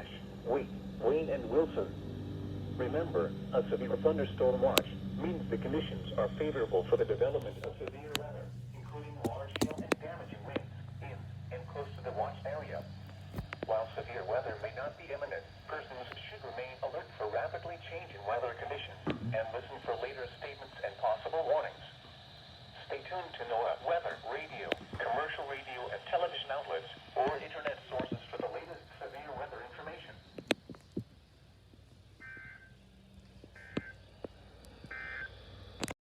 Nash, Wake, Wayne, and Wilson. Remember, a severe thunderstorm watch means the conditions are favorable for the development of severe weather, including large hail and damaging winds in and close to the watch area. While severe weather may not be imminent, persons should remain alert for rapidly changing weather conditions and listen for later statements and possible warnings. Stay tuned to NOAA weather, radio, commercial radio and television outlets, or internet